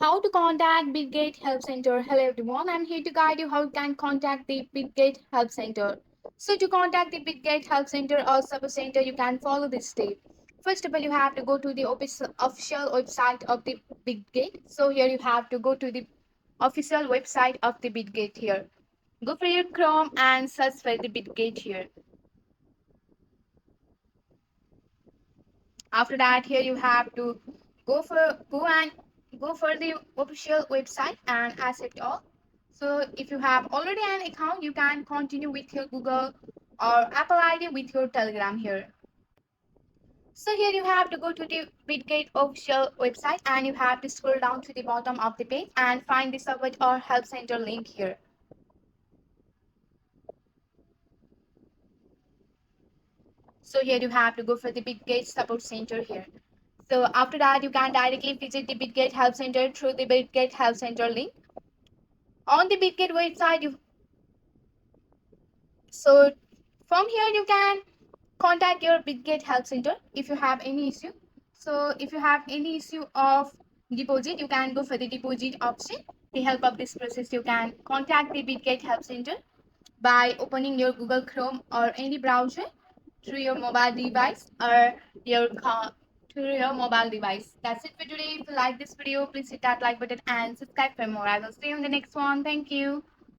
How to contact Bitget Help Center. Hello everyone, I'm here to guide you how you can contact the Bitget Help Center. So to contact the Bitget Help Center or Support Center, you can follow this step. First of all, you have to go to the official website of the Bitget. So here you have to go to the official website of the Bitget here. Go for your Chrome and search for the Bitget here. After that, here you have to go for the official website and accept all. So if you have already an account, you can continue with your Google or Apple ID with your Telegram here. So here you have to go to the Bitgate official website and you have to scroll down to the bottom of the page and find the support or help center link here. So here you have to go for the Bitgate support center here. So after that, you can directly visit the Bitgate Help Center through the Bitgate Help Center link. On the Bitgate website, so from here you can contact your Bitgate Help Center if you have any issue. So if you have any issue of deposit, you can go for the deposit option. The help of this process, you can contact the Bitgate Help Center by opening your Google Chrome or any browser through your mobile device or your through your mobile device. That's it for today. If you like this video, please hit that like button and subscribe for more. I will see you in the next one. Thank you.